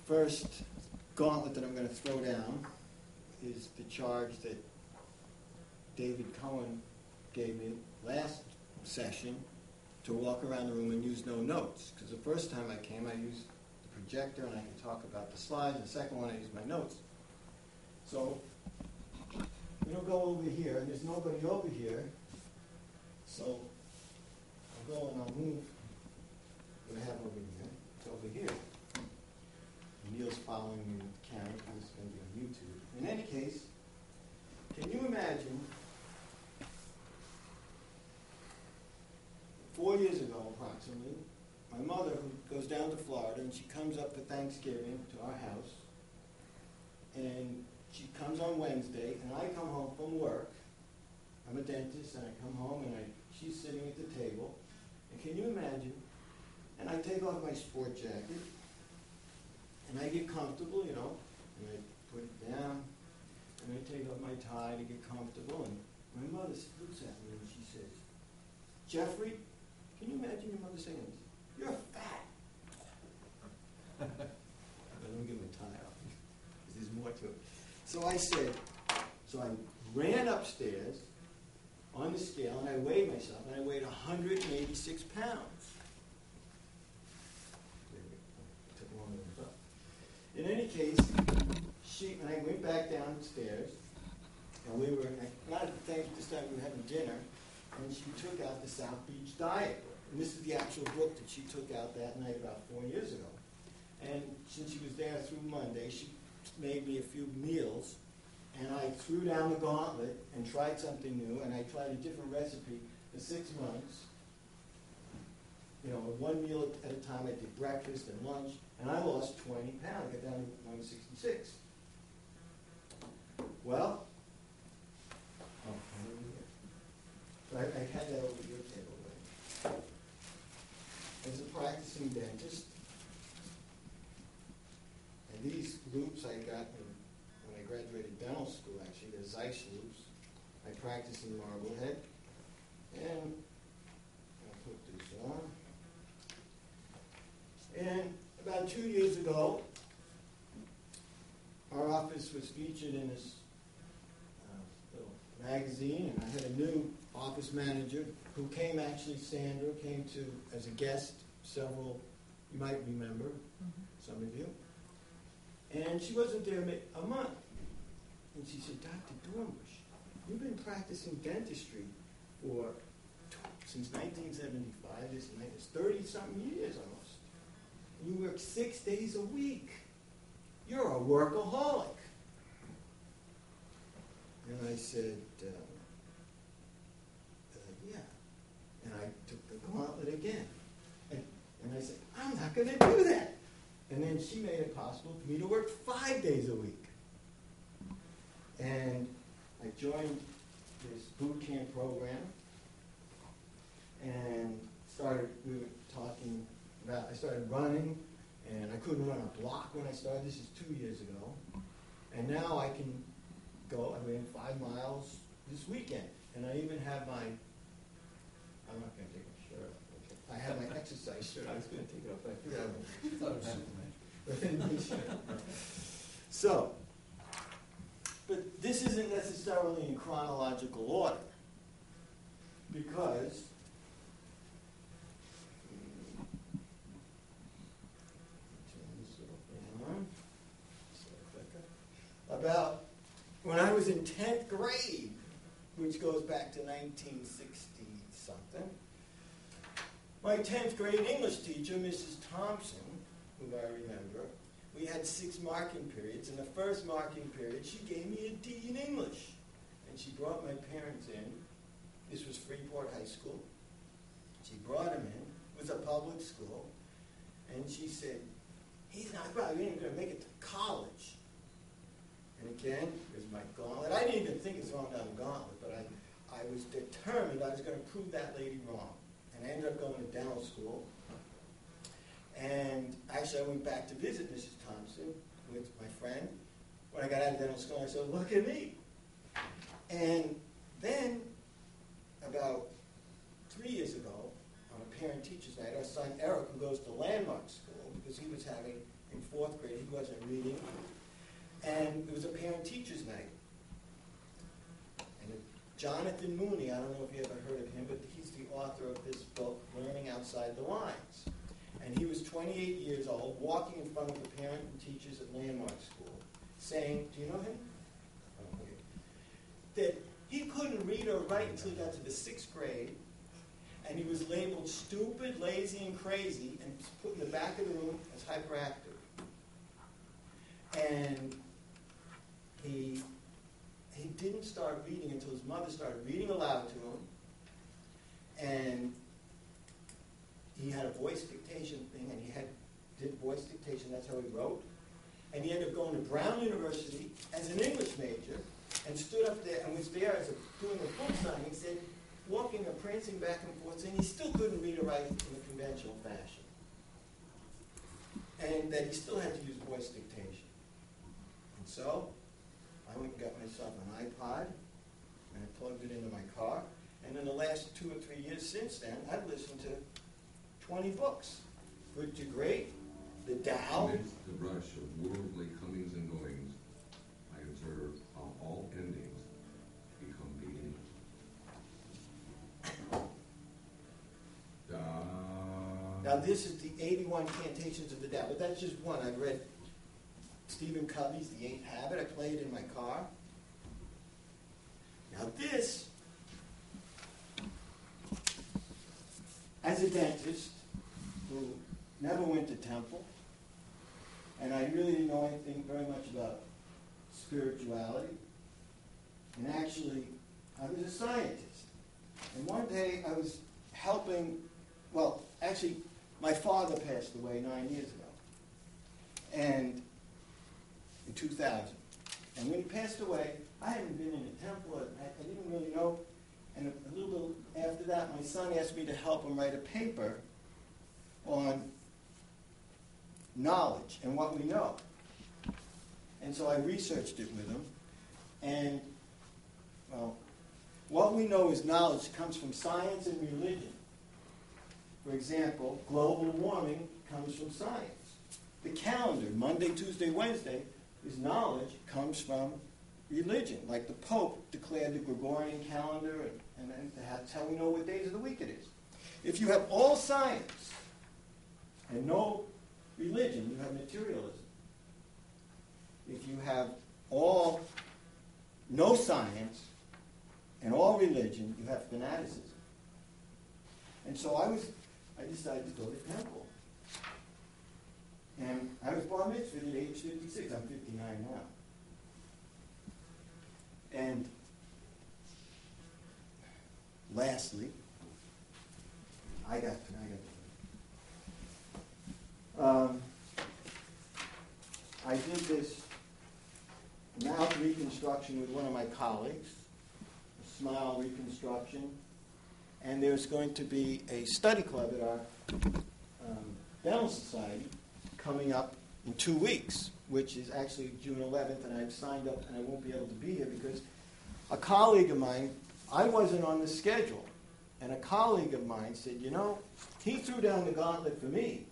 first gauntlet that I'm going to throw down is the charge that David Cohen gave me last session to walk around the room and use no notes. Because the first time I came, I used the projector and I could talk about the slides. The second one, I used my notes. So I'm going to go over here, and there's nobody over here. So I'll go and I'll move what I have over here. It's over here. And Neil's following me with the camera because it's going to be on YouTube. In any case, can you imagine 4 years ago, approximately, my mother, who goes down to Florida, and she comes up for Thanksgiving to our house, and she comes on Wednesday, and I come home from work. I'm a dentist, and I come home, and she's sitting at the table, and can you imagine, and I take off my sport jacket, and I get comfortable, you know, and I put it down, and I take off my tie to get comfortable, and my mother looks at me, and she says, "Jeffrey, can you imagine your mother saying this? You're fat." Let me get my tie off, because there's more to it. So I said, so I ran upstairs on the scale, and I weighed myself, and I weighed 186 pounds. It took longer than I thought. In any case, and I went back downstairs, and we were, not at the this time we were having dinner, and she took out the South Beach Diet book. And this is the actual book that she took out that night about 4 years ago. And since she was there through Monday, she made me a few meals, and I threw down the gauntlet and tried something new, and I tried a different recipe for 6 months. You know, one meal at a time. I did breakfast and lunch, and I lost 20 pounds. I got down to 166. Well, I had that over your table. As a practicing dentist, and these loops I got when I graduated dental school, actually, they're Zeiss loops. I practiced in Marblehead, and I'll put this on. And about 2 years ago, our office was featured in this little magazine, and I had a new office manager who came, actually, Sandra, came to as a guest several, you might remember, some of you. And she wasn't there a month. And she said, "Dr. Dornbush, you've been practicing dentistry since 1975, this 30-something years almost. And you work 6 days a week. You're a workaholic." And I said, yeah. And I took the gauntlet again. And I said, "I'm not going to do that." And then she made it possible for me to work 5 days a week. And I joined this boot camp program and we were talking about, I started running, and I couldn't run a block when I started. This is 2 years ago. And now I can go, I ran 5 miles this weekend. And I even have I'm not going to take my shirt off. Okay. I have my exercise shirt. I was going to take it off, but I figured I thought it was Superman. So, but this isn't necessarily in chronological order, because about when I was in 10th grade, which goes back to 1960-something, my 10th grade English teacher, Mrs. Thompson, who I remember, we had 6 marking periods. In the first marking period, she gave me a D in English. And she brought my parents in. This was Freeport High School. She brought them in. It was a public school. And she said, "He's not probably even going to make it to college." And again, here's my gauntlet. I didn't even think of throwing down the gauntlet, but I was determined I was going to prove that lady wrong. And I ended up going to dental school. And actually, I went back to visit Mrs. Thompson with my friend. When I got out of dental school, I said, "Look at me." And then, about 3 years ago, on a parent-teacher's night, our son Eric, who goes to Landmark School, because he was having, in 4th grade, he was reading. And it was a parent-teacher's night. And Jonathan Mooney, I don't know if you ever heard of him, but he's the author of this book, Learning Outside the Lines. And he was 28 years old, walking in front of the parent and teachers at Landmark School, saying, do you know him? Oh, okay. That he couldn't read or write until he got to the 6th grade, and he was labeled stupid, lazy, and crazy, and put in the back of the room as hyperactive. And he didn't start reading until his mother started reading aloud to him, and he had a voice dictation thing, and he did voice dictation, that's how he wrote. And he ended up going to Brown University as an English major, and stood up there and was there as doing a book signing, said, walking and prancing back and forth, saying he still couldn't read or write in a conventional fashion. And that he still had to use voice dictation. And so, I went and got myself an iPod, and I plugged it into my car, and in the last 2 or 3 years since then, I've listened to 20 books. Good to Great, The Tao. Amidst the rush of worldly comings and goings, I observe how all endings become beginnings. Now this is the 81 Cantations of the Tao, but that's just one. I've read Stephen Covey's The 8th Habit. I play it in my car. Now this, as a dentist who never went to temple, and I really didn't know anything very much about spirituality, and actually I was a scientist. And one day I was helping, well, actually my father passed away 9 years ago, and in 2000. And when he passed away, I hadn't been in a temple, I didn't really know. And a little bit after that, my son asked me to help him write a paper on knowledge and what we know. And so I researched it with him. And, well, what we know as knowledge comes from science and religion. For example, global warming comes from science. The calendar, Monday, Tuesday, Wednesday, is knowledge, comes from religion. Like the Pope declared the Gregorian calendar, and that's how we know what days of the week it is. If you have all science and no religion, you have materialism. If you have no science and all religion, you have fanaticism. And so I decided to go to temple. And I was bar mitzvahed at age 56. I'm 59 now. And lastly, I did this mouth reconstruction with one of my colleagues, a smile reconstruction, and there's going to be a study club at our dental society coming up in 2 weeks, which is actually June 11th, and I've signed up and I won't be able to be here because a colleague of mine, I wasn't on the schedule, and a colleague of mine said, you know, he threw down the gauntlet for me,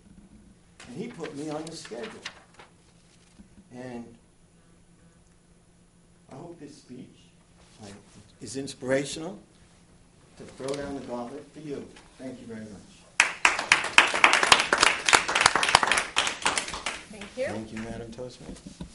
and he put me on the schedule. And I hope this speech is inspirational to throw down the gauntlet for you. Thank you very much. Thank you. Thank you, Madam Toastmaster.